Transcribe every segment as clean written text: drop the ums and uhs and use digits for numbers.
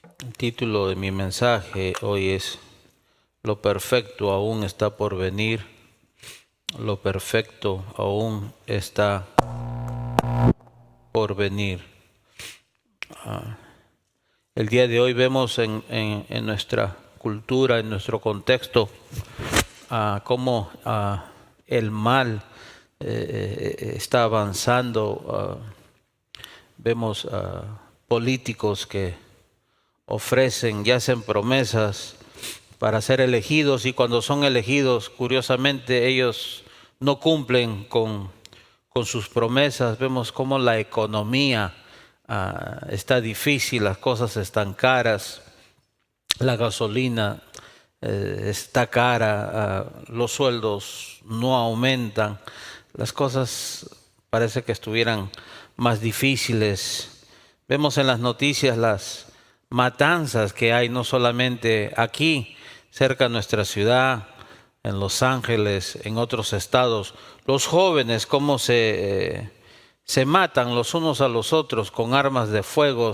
El título de mi mensaje hoy es Lo perfecto aún está por venir. Lo perfecto aún está por venir. El día de hoy vemos en nuestra cultura, en nuestro contexto, cómo el mal está avanzando. Vemos políticos que ofrecen y hacen promesas para ser elegidos, y cuando son elegidos, curiosamente, ellos no cumplen con sus promesas. Vemos cómo la economía está difícil, las cosas están caras, la gasolina está cara, los sueldos no aumentan, las cosas parece que estuvieran más difíciles. Vemos en las noticias las matanzas que hay, no solamente aquí, cerca de nuestra ciudad, en Los Ángeles, en otros estados. Los jóvenes, cómo se matan los unos a los otros con armas de fuego.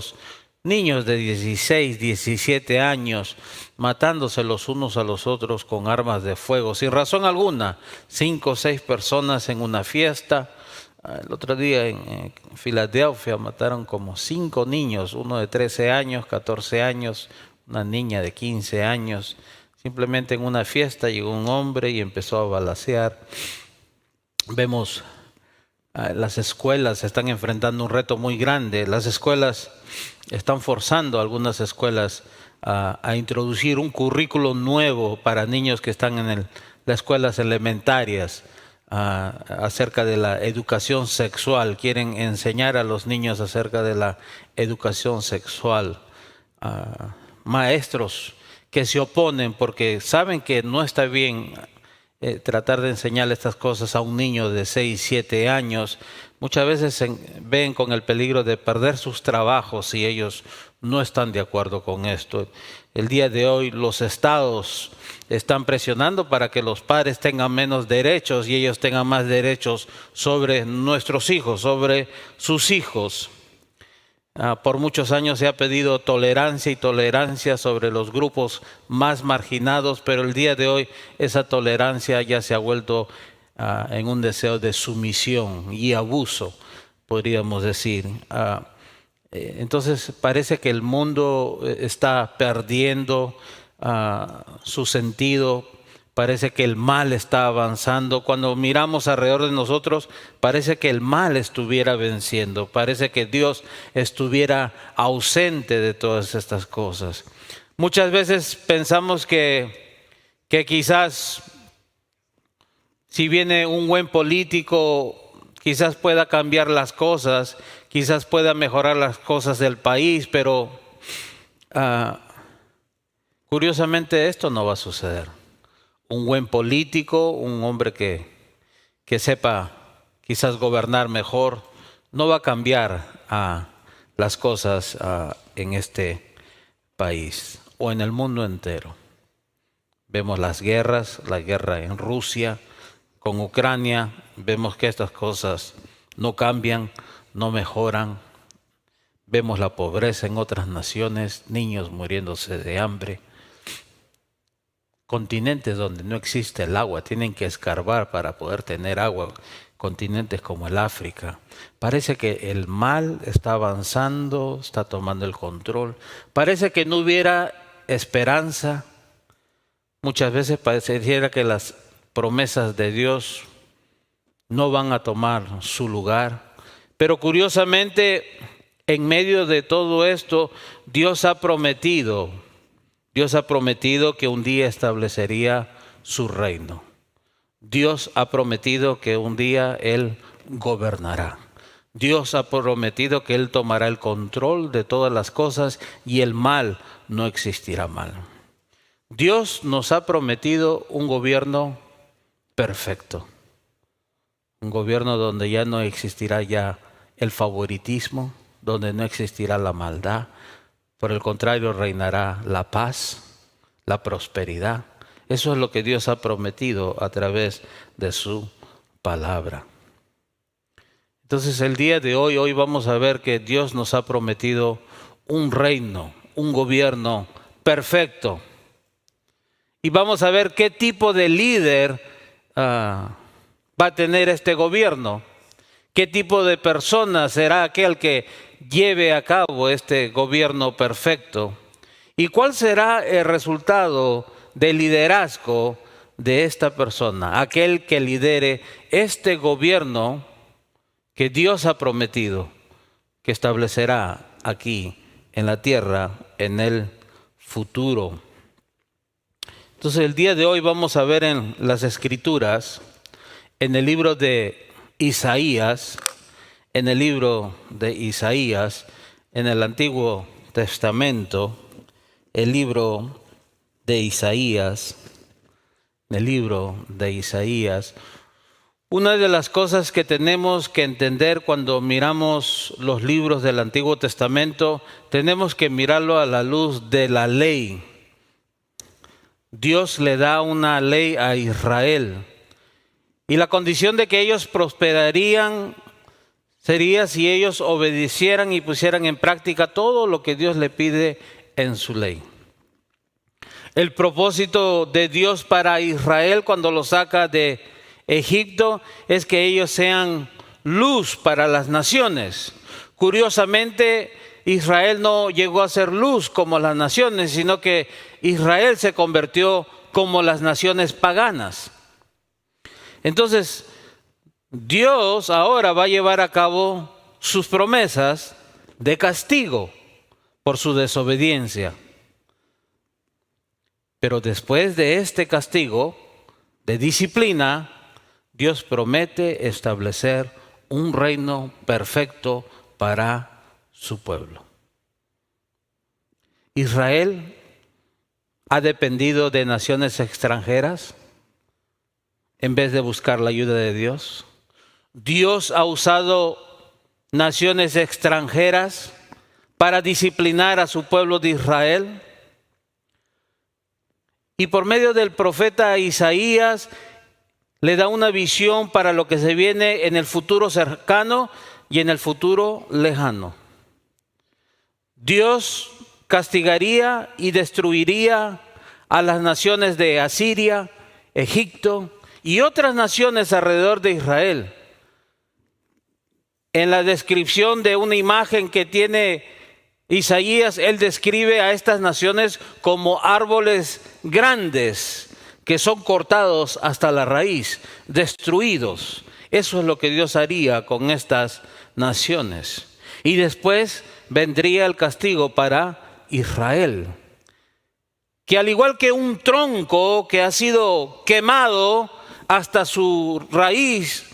Niños de 16, 17 años matándose los unos a los otros con armas de fuego, sin razón alguna. 5 o 6 personas en una fiesta. El otro día en Filadelfia mataron como 5 niños, uno de 13 años, 14 años, una niña de 15 años. Simplemente en una fiesta llegó un hombre y empezó a balacear. Vemos las escuelas se están enfrentando un reto muy grande. Las escuelas están forzando, algunas escuelas, a introducir un currículo nuevo para niños que están en las escuelas elementarias, acerca de la educación sexual. Quieren enseñar a los niños acerca de la educación sexual. Maestros que se oponen porque saben que no está bien tratar de enseñarle estas cosas a un niño de 6, 7 años. Muchas veces ven con el peligro de perder sus trabajos si ellos no están de acuerdo con esto. El día de hoy los estados están presionando para que los padres tengan menos derechos y ellos tengan más derechos sobre nuestros hijos, sobre sus hijos. Por muchos años se ha pedido tolerancia y tolerancia sobre los grupos más marginados, pero el día de hoy esa tolerancia ya se ha vuelto en un deseo de sumisión y abuso, podríamos decir. Entonces parece que el mundo está perdiendo su sentido. Parece que el mal está avanzando. Cuando miramos alrededor de nosotros, parece que el mal estuviera venciendo. Parece que Dios estuviera ausente de todas estas cosas. Muchas veces pensamos que quizás si viene un buen político, quizás pueda cambiar las cosas, quizás pueda mejorar las cosas del país, pero curiosamente esto no va a suceder. Un buen político, un hombre que sepa quizás gobernar mejor, no va a cambiar las cosas en este país o en el mundo entero. Vemos las guerras, la guerra en Rusia, con Ucrania, vemos que estas cosas no cambian, no mejoran. Vemos la pobreza en otras naciones, niños muriéndose de hambre. Continentes donde no existe el agua, tienen que escarbar para poder tener agua. Continentes como el África. Parece que el mal está avanzando, está tomando el control. Parece que no hubiera esperanza. Muchas veces pareciera que las promesas de Dios no van a tomar su lugar. Pero curiosamente, en medio de todo esto, Dios ha prometido que un día establecería su reino. Dios ha prometido que un día Él gobernará. Dios ha prometido que Él tomará el control de todas las cosas y el mal no existirá mal. Dios nos ha prometido un gobierno perfecto. Un gobierno donde ya no existirá ya el favoritismo, donde no existirá la maldad. Por el contrario, reinará la paz, la prosperidad. Eso es lo que Dios ha prometido a través de su palabra. Entonces el día de hoy vamos a ver que Dios nos ha prometido un reino un gobierno perfecto. Y vamos a ver qué tipo de líder va a tener este gobierno. ¿Qué tipo de persona será aquel que lleve a cabo este gobierno perfecto? ¿Y cuál será el resultado del liderazgo de esta persona? Aquel que lidere este gobierno que Dios ha prometido, que establecerá aquí en la tierra en el futuro. Entonces el día de hoy vamos a ver en las Escrituras, en el libro de Isaías, en el Antiguo Testamento, el libro de Isaías, una de las cosas que tenemos que entender cuando miramos los libros del Antiguo Testamento, tenemos que mirarlo a la luz de la ley. Dios le da una ley a Israel. Y la condición de que ellos prosperarían sería si ellos obedecieran y pusieran en práctica todo lo que Dios le pide en su ley. El propósito de Dios para Israel cuando lo saca de Egipto es que ellos sean luz para las naciones. Curiosamente, Israel no llegó a ser luz como las naciones, sino que Israel se convirtió como las naciones paganas. Entonces, Dios ahora va a llevar a cabo sus promesas de castigo por su desobediencia. Pero después de este castigo, de disciplina, Dios promete establecer un reino perfecto para su pueblo. Israel ha dependido de naciones extranjeras en vez de buscar la ayuda de Dios. Dios ha usado naciones extranjeras para disciplinar a su pueblo de Israel. Y por medio del profeta Isaías le da una visión para lo que se viene en el futuro cercano y en el futuro lejano. Dios castigaría y destruiría a las naciones de Asiria, Egipto y otras naciones alrededor de Israel. En la descripción de una imagen que tiene Isaías, él describe a estas naciones como árboles grandes que son cortados hasta la raíz, destruidos. Eso es lo que Dios haría con estas naciones. Y después vendría el castigo para Israel, que al igual que un tronco que ha sido quemado hasta su raíz,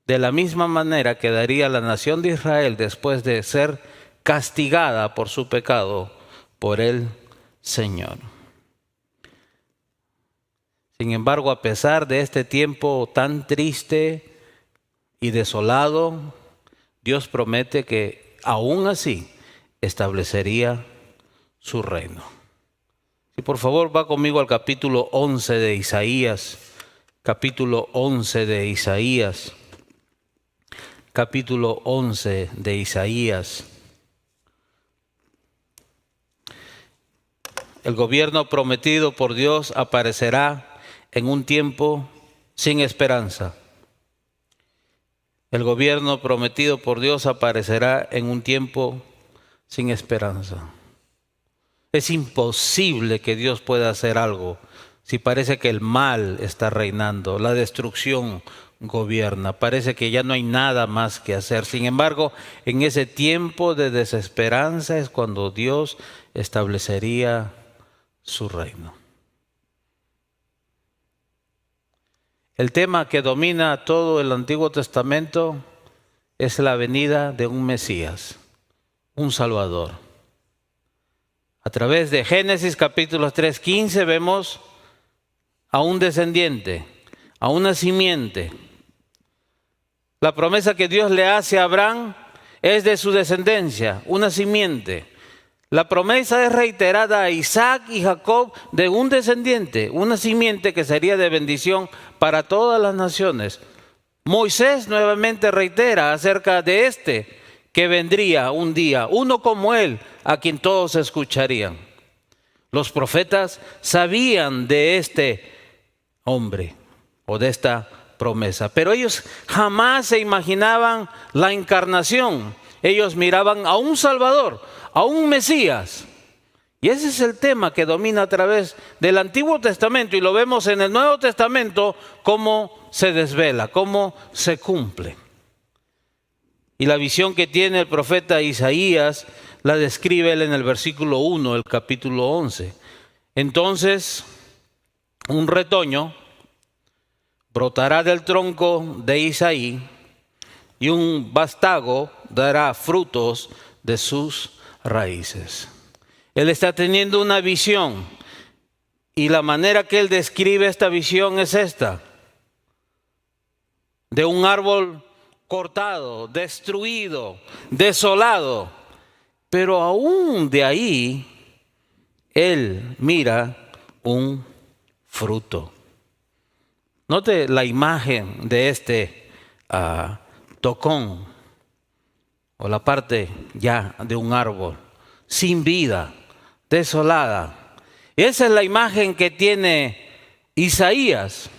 de la misma manera quedaría la nación de Israel después de ser castigada por su pecado por el Señor. Sin embargo, a pesar de este tiempo tan triste y desolado, Dios promete que aún así establecería su reino. Si por favor va conmigo al capítulo 11 de Isaías, capítulo 11 de Isaías. Capítulo 11 de Isaías. El gobierno prometido por Dios aparecerá en un tiempo sin esperanza. El gobierno prometido por Dios aparecerá en un tiempo sin esperanza. Es imposible que Dios pueda hacer algo si parece que el mal está reinando, la destrucción gobierna, parece que ya no hay nada más que hacer. Sin embargo, en ese tiempo de desesperanza es cuando Dios establecería su reino. El tema que domina todo el Antiguo Testamento es la venida de un Mesías, un Salvador. A través de Génesis capítulo 3:15 vemos a un descendiente, a una simiente. La promesa que Dios le hace a Abraham es de su descendencia, una simiente. La promesa es reiterada a Isaac y Jacob de un descendiente, una simiente que sería de bendición para todas las naciones. Moisés nuevamente reitera acerca de este, que vendría un día, uno como él, a quien todos escucharían. Los profetas sabían de este hombre o de esta promesa, pero ellos jamás se imaginaban la encarnación. Ellos miraban a un Salvador, a un Mesías. Y ese es el tema que domina a través del Antiguo Testamento, y lo vemos en el Nuevo Testamento cómo se desvela, cómo se cumple. Y la visión que tiene el profeta Isaías la describe él en el versículo 1 del capítulo 11. Entonces, un retoño brotará del tronco de Isaí, y un vástago dará frutos de sus raíces. Él está teniendo una visión, y la manera que él describe esta visión es esta: de un árbol cortado, destruido, desolado, pero aún de ahí él mira un fruto. Note la imagen de este tocón, o la parte ya de un árbol sin vida, desolada. Esa es la imagen que tiene Isaías.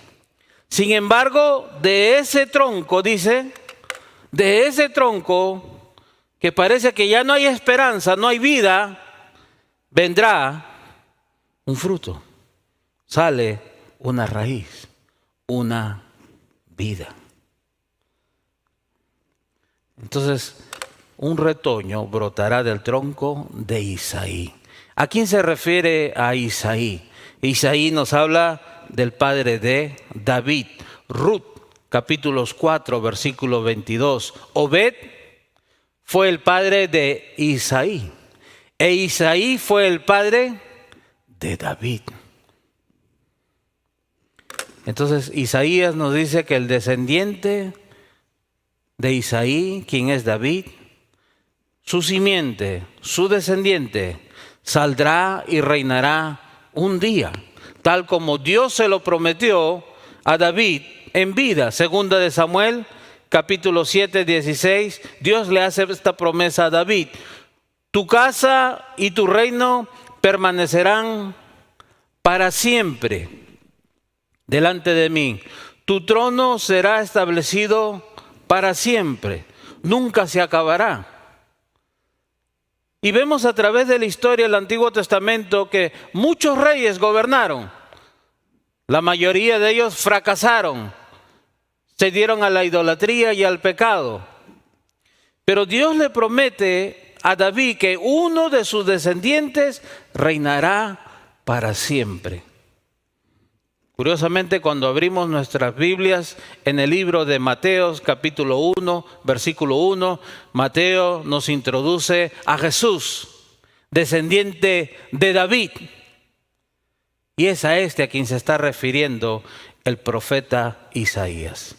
Sin embargo, de ese tronco, dice, de ese tronco que parece que ya no hay esperanza, no hay vida, vendrá un fruto. Sale una raíz, una vida. Entonces, un retoño brotará del tronco de Isaí. ¿A quién se refiere a Isaí? Isaí nos habla del padre de David. Ruth, capítulos 4, versículo 22. Obed fue el padre de Isaí, e Isaí fue el padre de David. Entonces, Isaías nos dice que el descendiente de Isaí, quien es David, su simiente, su descendiente, saldrá y reinará un día, tal como Dios se lo prometió a David en vida. Segunda de Samuel, capítulo 7, 16, Dios le hace esta promesa a David: tu casa y tu reino permanecerán para siempre delante de mí. Tu trono será establecido para siempre, nunca se acabará. Y vemos a través de la historia del Antiguo Testamento que muchos reyes gobernaron. La mayoría de ellos fracasaron, se dieron a la idolatría y al pecado. Pero Dios le promete a David que uno de sus descendientes reinará para siempre. Curiosamente, cuando abrimos nuestras Biblias en el libro de Mateo, capítulo 1, versículo 1, Mateo nos introduce a Jesús, descendiente de David. Y es a este a quien se está refiriendo el profeta Isaías.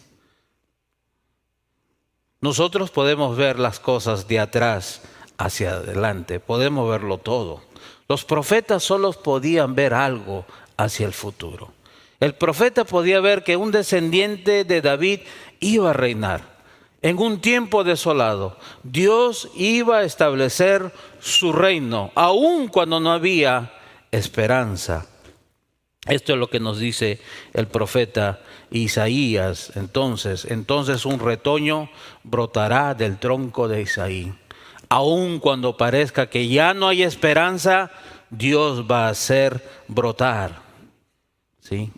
Nosotros podemos ver las cosas de atrás hacia adelante, podemos verlo todo. Los profetas solo podían ver algo hacia el futuro. El profeta podía ver que un descendiente de David iba a reinar en un tiempo desolado. Dios iba a establecer su reino, aun cuando no había esperanza. Esto es lo que nos dice el profeta Isaías. Entonces un retoño brotará del tronco de Isaí. Aun cuando parezca que ya no hay esperanza, Dios va a hacer brotar, ¿sí?,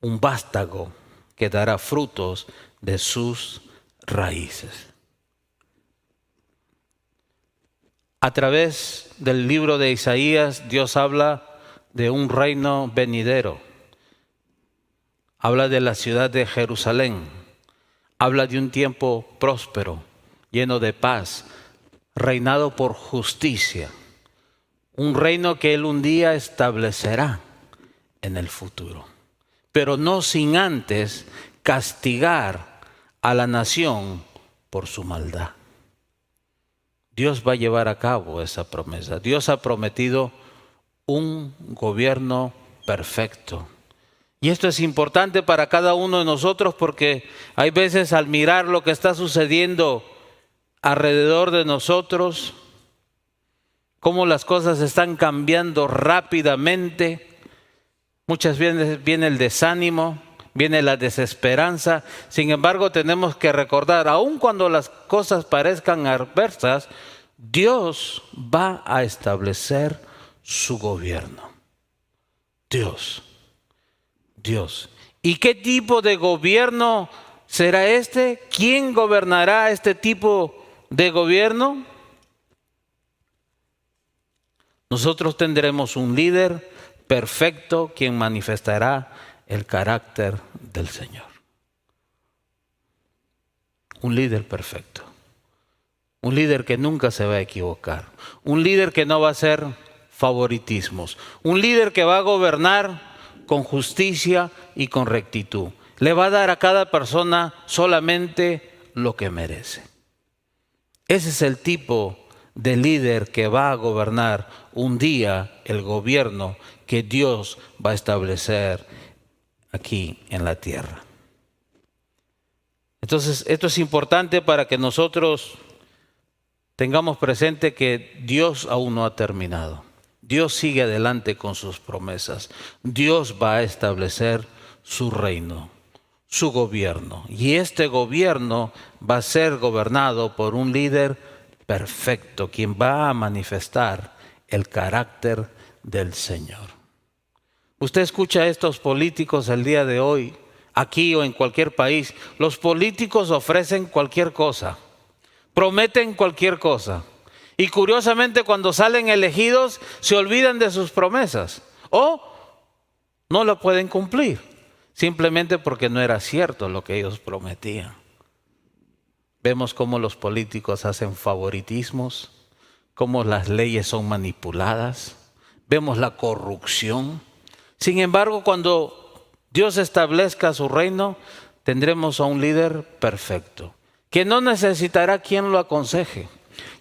un vástago que dará frutos de sus raíces. A través del libro de Isaías, Dios habla de un reino venidero. Habla de la ciudad de Jerusalén. Habla de un tiempo próspero, lleno de paz, reinado por justicia. Un reino que Él un día establecerá en el futuro, pero no sin antes castigar a la nación por su maldad. Dios va a llevar a cabo esa promesa. Dios ha prometido un gobierno perfecto. Y esto es importante para cada uno de nosotros, porque hay veces al mirar lo que está sucediendo alrededor de nosotros, cómo las cosas están cambiando rápidamente. Muchas veces viene el desánimo, viene la desesperanza. Sin embargo, tenemos que recordar, aun cuando las cosas parezcan adversas, Dios va a establecer su gobierno. Dios. ¿Y qué tipo de gobierno será este? ¿Quién gobernará este tipo de gobierno? Nosotros tendremos un líder perfecto quien manifestará el carácter del Señor. Un líder perfecto. Un líder que nunca se va a equivocar. Un líder que no va a hacer favoritismos. Un líder que va a gobernar con justicia y con rectitud. Le va a dar a cada persona solamente lo que merece. Ese es el tipo de líder que va a gobernar un día el gobierno que Dios va a establecer aquí en la tierra. Entonces, esto es importante para que nosotros tengamos presente que Dios aún no ha terminado. Dios sigue adelante con sus promesas. Dios va a establecer su reino, su gobierno. Y este gobierno va a ser gobernado por un líder perfecto, quien va a manifestar el carácter del Señor. Usted escucha a estos políticos el día de hoy, aquí o en cualquier país. Los políticos ofrecen cualquier cosa, prometen cualquier cosa. Y curiosamente, cuando salen elegidos, se olvidan de sus promesas o no lo pueden cumplir, simplemente porque no era cierto lo que ellos prometían. Vemos cómo los políticos hacen favoritismos, cómo las leyes son manipuladas, vemos la corrupción. Sin embargo, cuando Dios establezca su reino, tendremos a un líder perfecto, que no necesitará quien lo aconseje,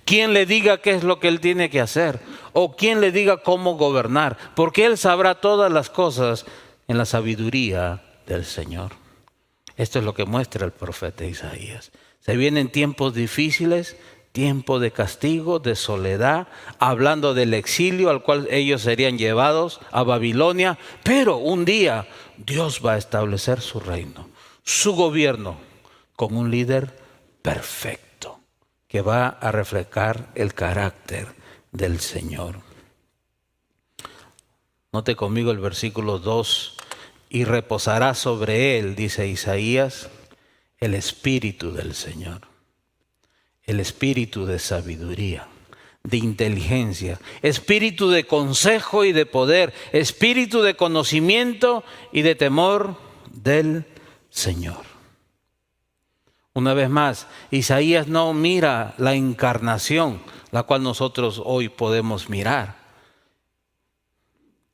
quien le diga qué es lo que él tiene que hacer, o quien le diga cómo gobernar, porque él sabrá todas las cosas en la sabiduría del Señor. Esto es lo que muestra el profeta Isaías. Se vienen tiempos difíciles, tiempo de castigo, de soledad, hablando del exilio al cual ellos serían llevados a Babilonia, pero un día Dios va a establecer su reino, su gobierno, con un líder perfecto que va a reflejar el carácter del Señor. Note conmigo el versículo 2, y reposará sobre él, dice Isaías, el Espíritu del Señor. El espíritu de sabiduría, de inteligencia, espíritu de consejo y de poder, espíritu de conocimiento y de temor del Señor. Una vez más, Isaías no mira la encarnación, la cual nosotros hoy podemos mirar.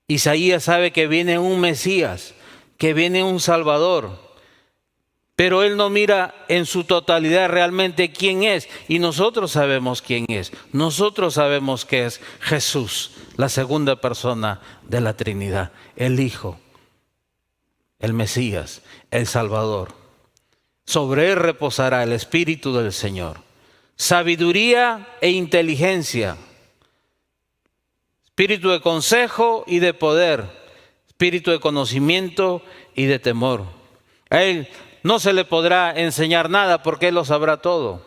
Isaías sabe que viene un Mesías, que viene un Salvador. Pero él no mira en su totalidad realmente quién es. Y nosotros sabemos quién es. Nosotros sabemos que es Jesús, la segunda persona de la Trinidad. El Hijo, el Mesías, el Salvador. Sobre él reposará el Espíritu del Señor. Sabiduría e inteligencia. Espíritu de consejo y de poder. Espíritu de conocimiento y de temor. A él no se le podrá enseñar nada porque él lo sabrá todo.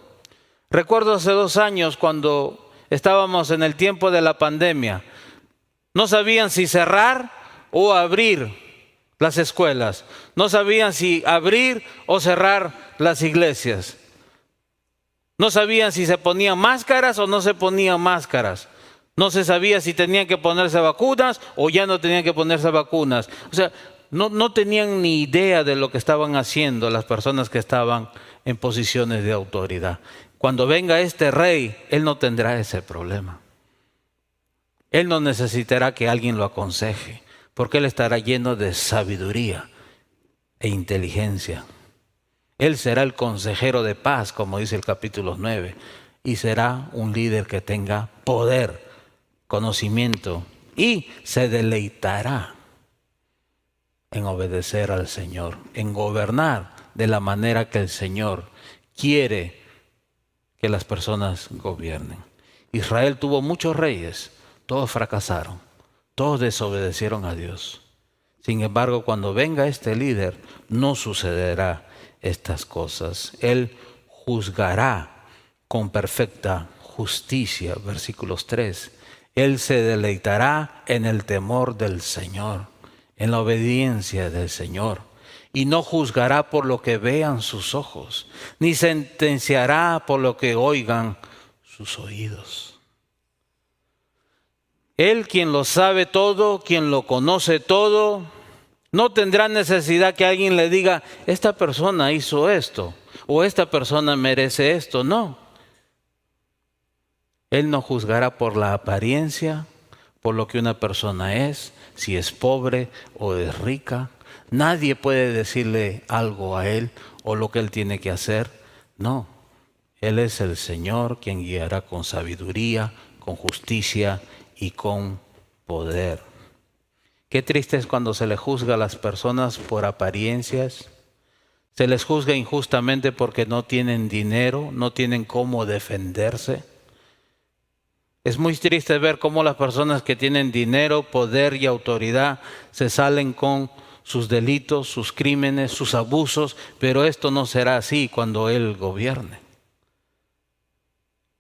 Recuerdo hace 2 años cuando estábamos en el tiempo de la pandemia. No sabían si cerrar o abrir las escuelas. No sabían si abrir o cerrar las iglesias. No sabían si se ponían máscaras o no se ponían máscaras. No se sabía si tenían que ponerse vacunas o ya no tenían que ponerse vacunas. O sea, no tenían ni idea de lo que estaban haciendo las personas que estaban en posiciones de autoridad. Cuando venga este rey, él no tendrá ese problema. Él no necesitará que alguien lo aconseje, porque él estará lleno de sabiduría e inteligencia. Él será el consejero de paz, como dice el capítulo 9, y será un líder que tenga poder, conocimiento, y se deleitará en obedecer al Señor, en gobernar de la manera que el Señor quiere que las personas gobiernen. Israel tuvo muchos reyes, todos fracasaron, todos desobedecieron a Dios. Sin embargo, cuando venga este líder, no sucederá estas cosas. Él juzgará con perfecta justicia, versículos 3. Él se deleitará en el temor del Señor, en la obediencia del Señor, y no juzgará por lo que vean sus ojos, ni sentenciará por lo que oigan sus oídos. Él, quien lo sabe todo, quien lo conoce todo, no tendrá necesidad que alguien le diga, esta persona hizo esto, o esta persona merece esto. No. Él no juzgará por la apariencia, por lo que una persona es, si es pobre o es rica. Nadie puede decirle algo a él o lo que él tiene que hacer. No, él es el Señor quien guiará con sabiduría, con justicia y con poder. Qué triste es cuando se le juzga a las personas por apariencias. Se les juzga injustamente porque no tienen dinero, no tienen cómo defenderse. Es muy triste ver cómo las personas que tienen dinero, poder y autoridad se salen con sus delitos, sus crímenes, sus abusos, pero esto no será así cuando Él gobierne.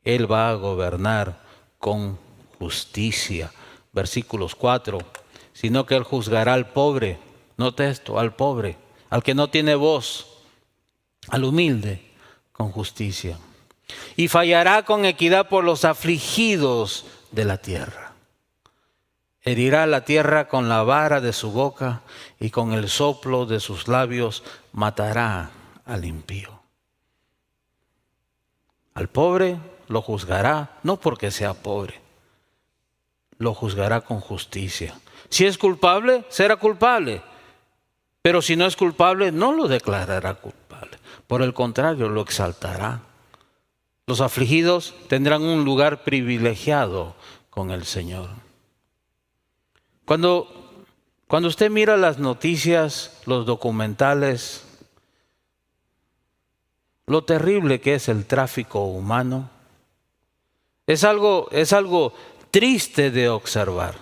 Él va a gobernar con justicia. Versículos 4. Sino que Él juzgará al pobre, note esto, al pobre, al que no tiene voz, al humilde, con justicia. Y fallará con equidad por los afligidos de la tierra. Herirá la tierra con la vara de su boca y con el soplo de sus labios matará al impío. Al pobre lo juzgará, no porque sea pobre, lo juzgará con justicia. Si es culpable, será culpable. Pero si no es culpable, no lo declarará culpable. Por el contrario, lo exaltará. Los afligidos tendrán un lugar privilegiado con el Señor. Cuando usted mira las noticias, los documentales, lo terrible que es el tráfico humano, es algo triste de observar.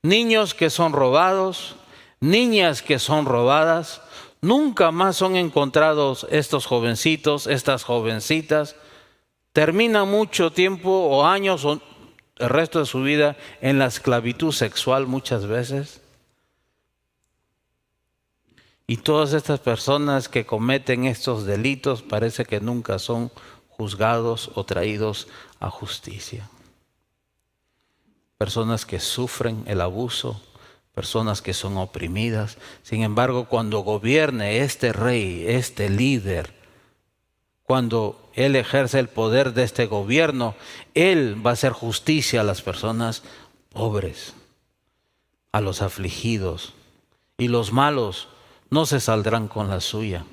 Niños que son robados, niñas que son robadas, nunca más son encontrados estos jovencitos, estas jovencitas. Terminan mucho tiempo o años o el resto de su vida en la esclavitud sexual muchas veces. Y todas estas personas que cometen estos delitos parece que nunca son juzgados o traídos a justicia. Personas que sufren el abuso, personas que son oprimidas. Sin embargo, cuando gobierne este rey, este líder, cuando Él ejerce el poder de este gobierno, Él va a hacer justicia a las personas pobres, a los afligidos. Y los malos no se saldrán con la suya.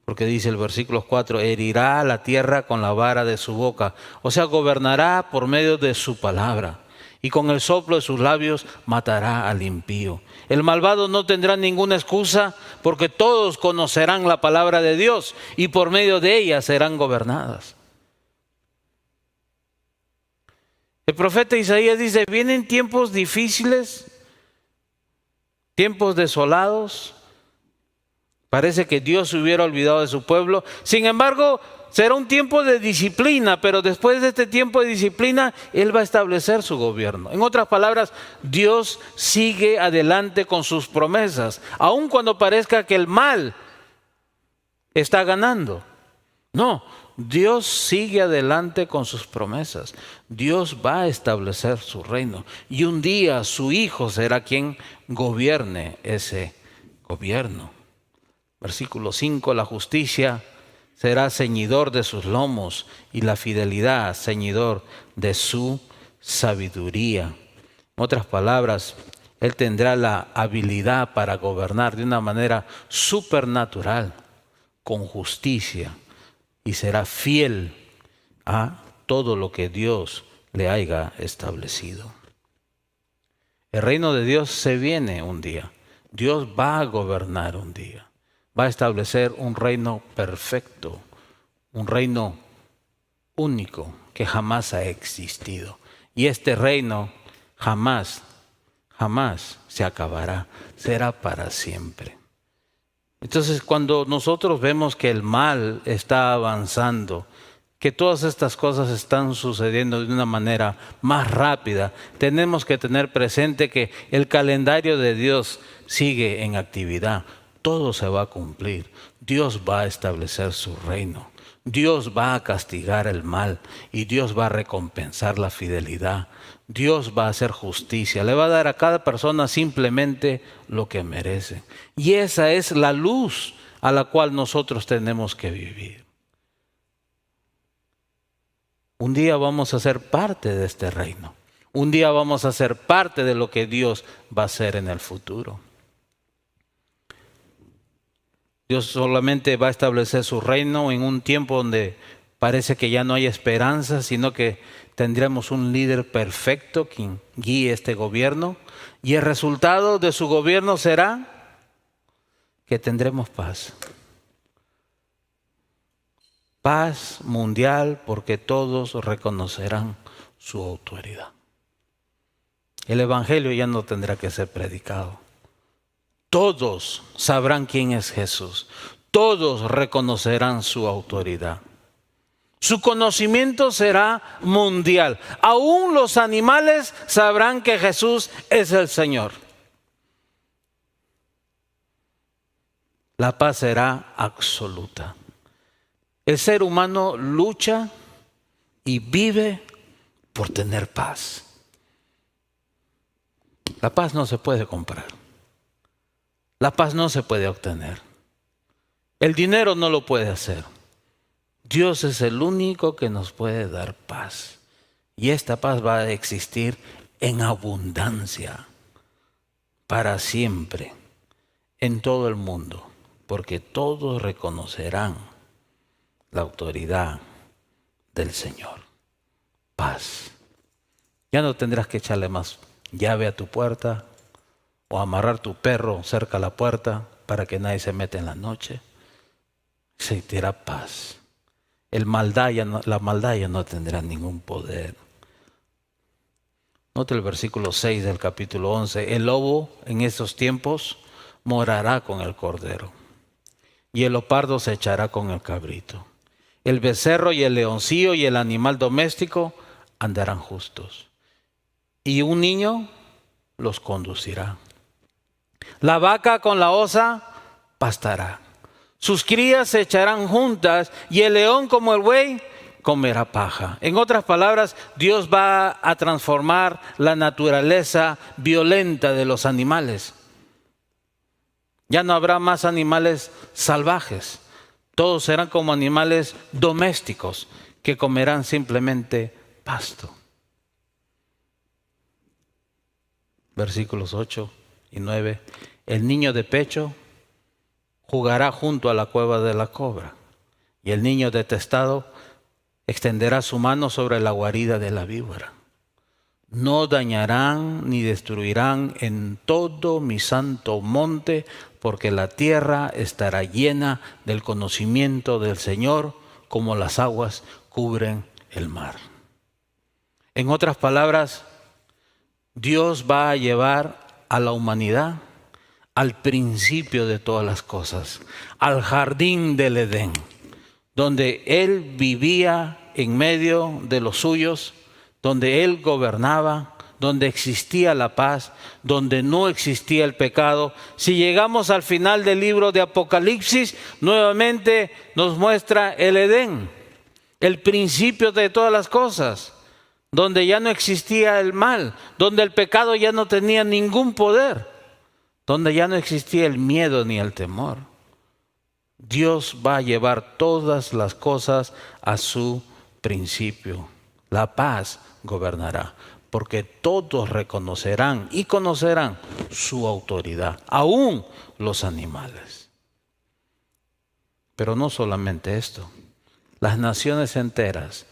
Porque dice el versículo 4, herirá la tierra con la vara de su boca. O sea, gobernará por medio de su palabra. Y con el soplo de sus labios matará al impío. El malvado no tendrá ninguna excusa porque todos conocerán la palabra de Dios y por medio de ella serán gobernadas. El profeta Isaías dice, vienen tiempos difíciles, tiempos desolados. Parece que Dios se hubiera olvidado de su pueblo. Sin embargo, será un tiempo de disciplina, pero después de este tiempo de disciplina, Él va a establecer su gobierno. En otras palabras, Dios sigue adelante con sus promesas, aun cuando parezca que el mal está ganando. No, Dios sigue adelante con sus promesas. Dios va a establecer su reino y un día su Hijo será quien gobierne ese gobierno. Versículo 5, la justicia será ceñidor de sus lomos y la fidelidad ceñidor de su sabiduría. En otras palabras, Él tendrá la habilidad para gobernar de una manera supernatural, con justicia, y será fiel a todo lo que Dios le haya establecido. El reino de Dios se viene un día. Dios va a gobernar un día. Va a establecer un reino perfecto, un reino único que jamás ha existido. Y este reino jamás se acabará, será para siempre. Entonces, cuando nosotros vemos que el mal está avanzando, que todas estas cosas están sucediendo de una manera más rápida, tenemos que tener presente que el calendario de Dios sigue en actividad. Todo se va a cumplir. Dios va a establecer su reino. Dios va a castigar el mal y Dios va a recompensar la fidelidad. Dios va a hacer justicia. Le va a dar a cada persona simplemente lo que merece. Y esa es la luz a la cual nosotros tenemos que vivir. Un día vamos a ser parte de este reino. Un día vamos a ser parte de lo que Dios va a hacer en el futuro. Dios solamente va a establecer su reino en un tiempo donde parece que ya no hay esperanza, sino que tendremos un líder perfecto quien guíe este gobierno. Y el resultado de su gobierno será que tendremos paz. Paz mundial, porque todos reconocerán su autoridad. El evangelio ya no tendrá que ser predicado. Todos sabrán quién es Jesús. Todos reconocerán su autoridad. Su conocimiento será mundial. Aún los animales sabrán que Jesús es el Señor. La paz será absoluta. El ser humano lucha y vive por tener paz. La paz no se puede comprar. La paz no se puede obtener. El dinero no lo puede hacer. Dios es el único que nos puede dar paz. Y esta paz va a existir en abundancia para siempre en todo el mundo, porque todos reconocerán la autoridad del Señor. Paz. Ya no tendrás que echarle más llave a tu puerta o amarrar tu perro cerca a la puerta para que nadie se meta en la noche. Existirá paz. La maldad ya no tendrá ningún poder. Note el versículo 6 del capítulo 11. El lobo en estos tiempos morará con el cordero, y el leopardo se echará con el cabrito. El becerro y el leoncillo y el animal doméstico andarán justos, y un niño los conducirá. La vaca con la osa pastará. Sus crías se echarán juntas y el león como el buey comerá paja. En otras palabras, Dios va a transformar la naturaleza violenta de los animales. Ya no habrá más animales salvajes. Todos serán como animales domésticos que comerán simplemente pasto. Versículos 8 y 9. El niño de pecho jugará junto a la cueva de la cobra, y el niño detestado extenderá su mano sobre la guarida de la víbora. No dañarán ni destruirán en todo mi santo monte, porque la tierra estará llena del conocimiento del Señor, como las aguas cubren el mar. En otras palabras, Dios va a llevar a la humanidad al principio de todas las cosas, al jardín del Edén, donde Él vivía en medio de los suyos, donde Él gobernaba, donde existía la paz, donde no existía el pecado. Si llegamos al final del libro de Apocalipsis, nuevamente nos muestra el Edén, el principio de todas las cosas, donde ya no existía el mal, donde el pecado ya no tenía ningún poder, donde ya no existía el miedo ni el temor. Dios va a llevar todas las cosas a su principio. La paz gobernará, porque todos reconocerán y conocerán su autoridad, aún los animales. Pero no solamente esto, las naciones enteras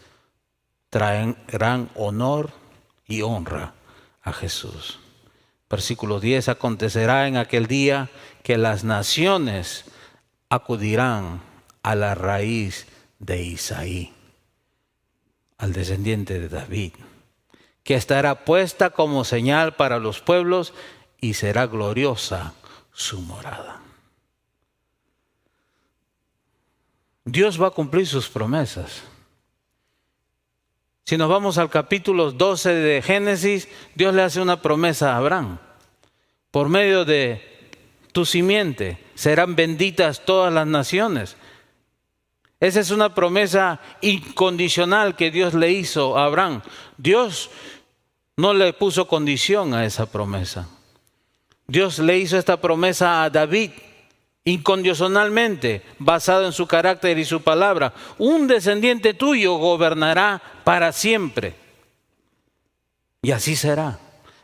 traerán honor y honra a Jesús. Versículo 10, acontecerá en aquel día que las naciones acudirán a la raíz de Isaí, al descendiente de David, que estará puesta como señal para los pueblos y será gloriosa su morada. Dios va a cumplir sus promesas. Si nos vamos al capítulo 12 de Génesis, Dios le hace una promesa a Abraham. Por medio de tu simiente serán benditas todas las naciones. Esa es una promesa incondicional que Dios le hizo a Abraham. Dios no le puso condición a esa promesa. Dios le hizo esta promesa a David incondicionalmente, basado en su carácter y su palabra. Un descendiente tuyo gobernará para siempre. Y así será.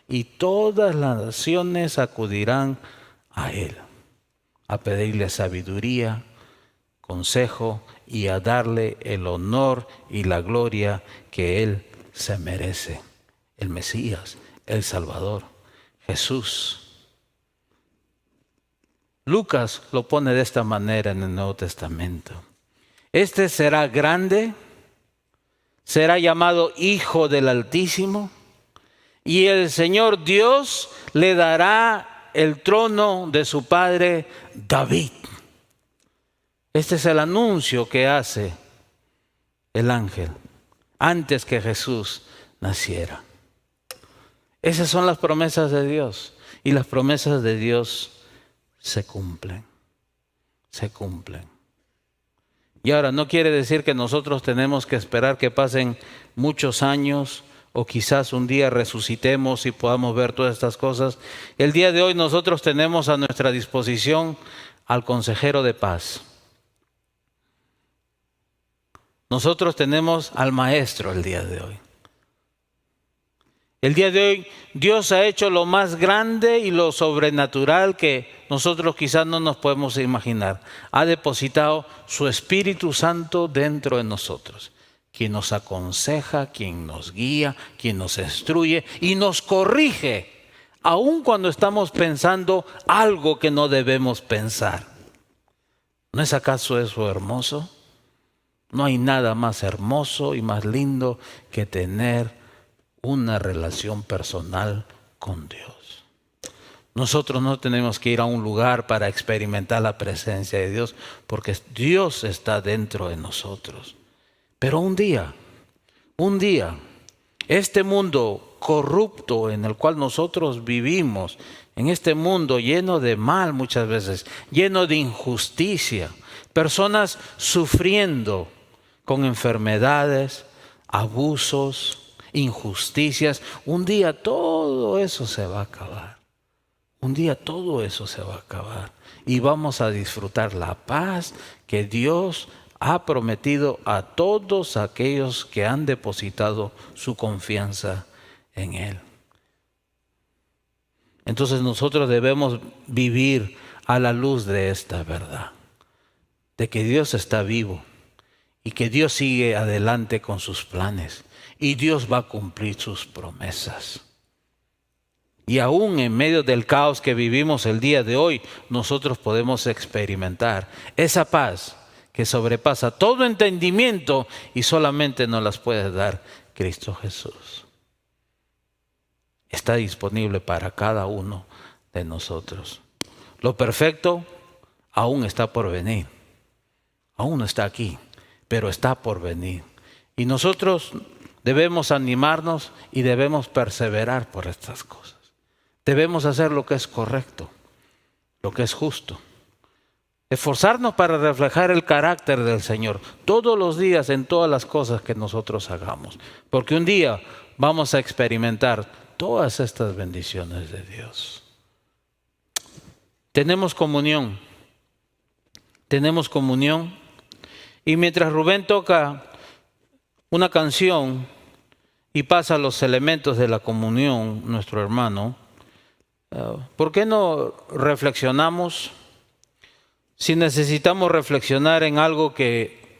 Y todas las naciones acudirán a él, a pedirle sabiduría, consejo y a darle el honor y la gloria que él se merece. El Mesías, el Salvador, Jesús. Lucas lo pone de esta manera en el Nuevo Testamento. Este será grande, será llamado Hijo del Altísimo, y el Señor Dios le dará el trono de su padre David. Este es el anuncio que hace el ángel antes que Jesús naciera. Esas son las promesas de Dios, y las promesas de Dios se cumplen, se cumplen. Y ahora no quiere decir que nosotros tenemos que esperar que pasen muchos años o quizás un día resucitemos y podamos ver todas estas cosas. El día de hoy nosotros tenemos a nuestra disposición al consejero de paz. Nosotros tenemos al maestro el día de hoy. El día de hoy Dios ha hecho lo más grande y lo sobrenatural que nosotros quizás no nos podemos imaginar. Ha depositado su Espíritu Santo dentro de nosotros, quien nos aconseja, quien nos guía, quien nos instruye y nos corrige, aun cuando estamos pensando algo que no debemos pensar. ¿No es acaso eso hermoso? No hay nada más hermoso y más lindo que tener una relación personal con Dios. Nosotros no tenemos que ir a un lugar para experimentar la presencia de Dios, porque Dios está dentro de nosotros. Pero un día, este mundo corrupto en el cual nosotros vivimos, en este mundo lleno de mal muchas veces, lleno de injusticia, personas sufriendo con enfermedades, abusos, injusticias, un día todo eso se va a acabar. Un día todo eso se va a acabar y vamos a disfrutar la paz que Dios ha prometido a todos aquellos que han depositado su confianza en Él. Entonces nosotros debemos vivir a la luz de esta verdad, de que Dios está vivo y que Dios sigue adelante con sus planes y Dios va a cumplir sus promesas. Y aún en medio del caos que vivimos el día de hoy, nosotros podemos experimentar esa paz que sobrepasa todo entendimiento y solamente nos las puede dar Cristo Jesús. Está disponible para cada uno de nosotros. Lo perfecto aún está por venir. Aún no está aquí, pero está por venir. Y nosotros debemos animarnos y debemos perseverar por estas cosas. Debemos hacer lo que es correcto, lo que es justo. Esforzarnos para reflejar el carácter del Señor todos los días en todas las cosas que nosotros hagamos. Porque un día vamos a experimentar todas estas bendiciones de Dios. Tenemos comunión. Tenemos comunión. Y mientras Rubén toca una canción y pasa los elementos de la comunión, nuestro hermano, ¿por qué no reflexionamos? Si necesitamos reflexionar en algo que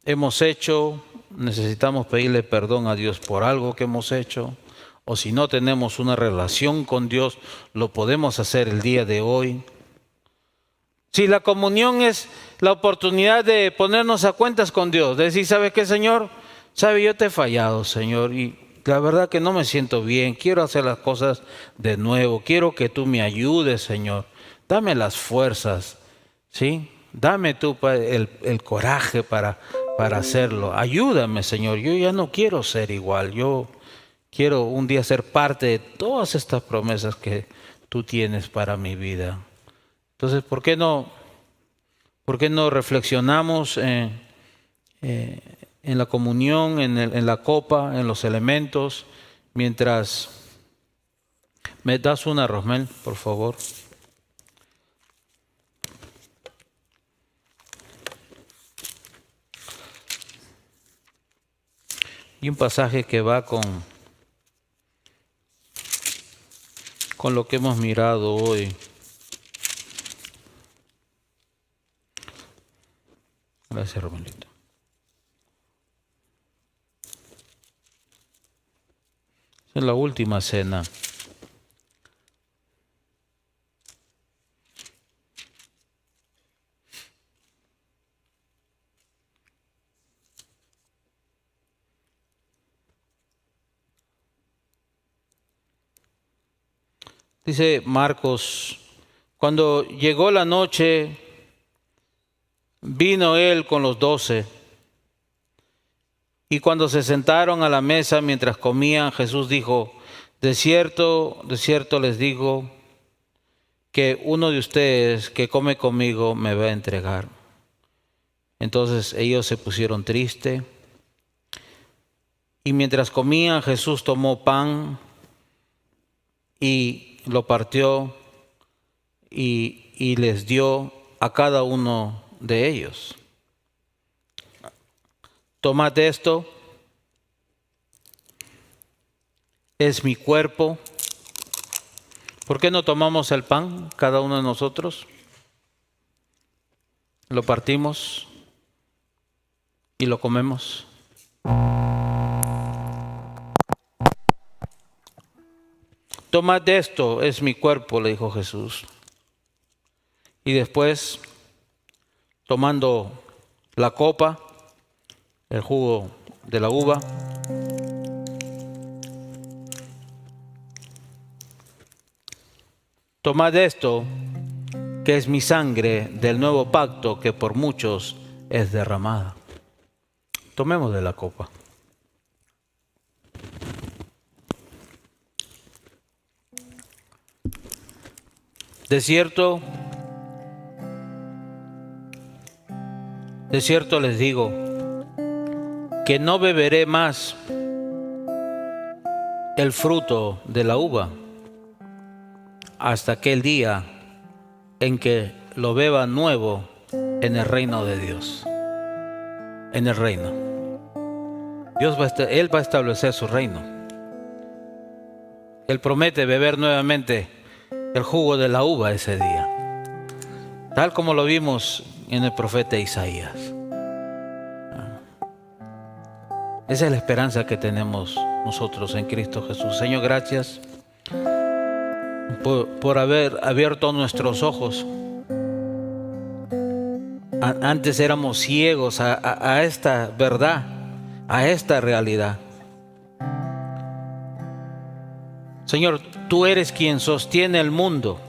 hemos hecho, necesitamos pedirle perdón a Dios por algo que hemos hecho, o si no tenemos una relación con Dios, lo podemos hacer el día de hoy. Si la comunión es la oportunidad de ponernos a cuentas con Dios, de decir, ¿sabes qué, Señor? ¿Sabe? Yo te he fallado, Señor, y la verdad que no me siento bien. Quiero hacer las cosas de nuevo. Quiero que tú me ayudes, Señor. Dame las fuerzas, ¿sí? Dame tú el coraje para hacerlo. Ayúdame, Señor. Yo ya no quiero ser igual. Yo quiero un día ser parte de todas estas promesas que tú tienes para mi vida. Entonces, ¿por qué no reflexionamos en la comunión, en la copa, en los elementos, mientras me das una, Rosmel, por favor? Y un pasaje que va con lo que hemos mirado hoy. Gracias, Romelito. Es la última cena. Dice Marcos, cuando llegó la noche, vino él con los 12, y cuando se sentaron a la mesa mientras comían, Jesús dijo, de cierto les digo, que uno de ustedes que come conmigo me va a entregar. Entonces ellos se pusieron tristes, y mientras comían, Jesús tomó pan y lo partió y les dio a cada uno de ellos. Tomad esto, es mi cuerpo. ¿Por qué no tomamos el pan, cada uno de nosotros? Lo partimos y lo comemos. Tomad esto, es mi cuerpo, le dijo Jesús. Y después, tomando la copa, el jugo de la uva, tomad esto, que es mi sangre del nuevo pacto que por muchos es derramada. Tomemos de la copa. De cierto les digo, que no beberé más el fruto de la uva hasta aquel día en que lo beba nuevo en el reino de Dios. En el reino. Él va a establecer su reino. Él promete beber nuevamente el jugo de la uva ese día, tal como lo vimos en el profeta Isaías. Esa es la esperanza que tenemos nosotros en Cristo Jesús. Señor, gracias por haber abierto nuestros ojos. Antes éramos ciegos a esta verdad, a esta realidad. Señor, tú eres quien sostiene el mundo.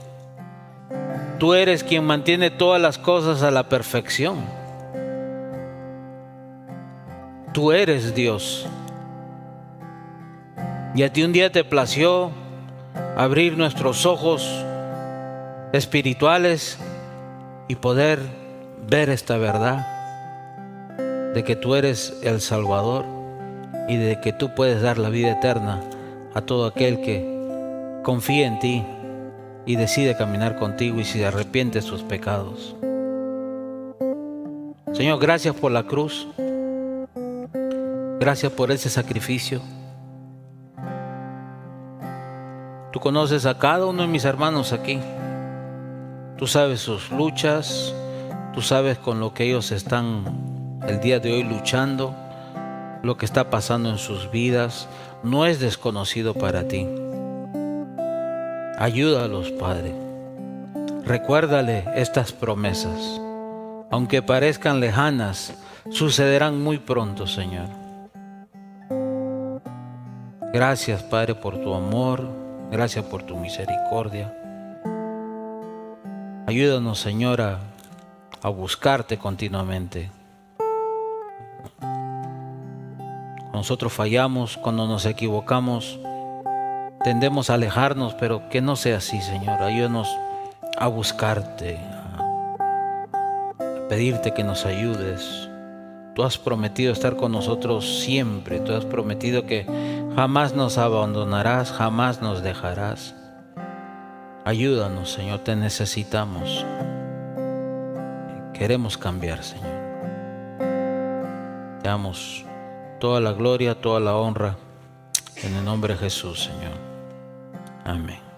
Tú eres quien mantiene todas las cosas a la perfección. Tú eres Dios. Y a ti un día te plació abrir nuestros ojos espirituales y poder ver esta verdad de que tú eres el Salvador y de que tú puedes dar la vida eterna a todo aquel que confía en ti y decide caminar contigo y se arrepiente de sus pecados. Señor, gracias por la cruz. Gracias por ese sacrificio. Tú conoces a cada uno de mis hermanos aquí. Tú sabes sus luchas. Tú sabes con lo que ellos están el día de hoy luchando. Lo que está pasando en sus vidas no es desconocido para ti. Ayúdalos, Padre. Recuérdale estas promesas. Aunque parezcan lejanas, sucederán muy pronto, Señor. Gracias, Padre, por tu amor. Gracias por tu misericordia. Ayúdanos, Señor, a buscarte continuamente. Nosotros fallamos, cuando nos equivocamos, tendemos a alejarnos, pero que no sea así, Señor. Ayúdanos a buscarte, a pedirte que nos ayudes. Tú has prometido estar con nosotros siempre. Tú has prometido que jamás nos abandonarás, jamás nos dejarás. Ayúdanos, Señor, te necesitamos. Queremos cambiar, Señor. Te damos toda la gloria, toda la honra, en el nombre de Jesús, Señor. Amén.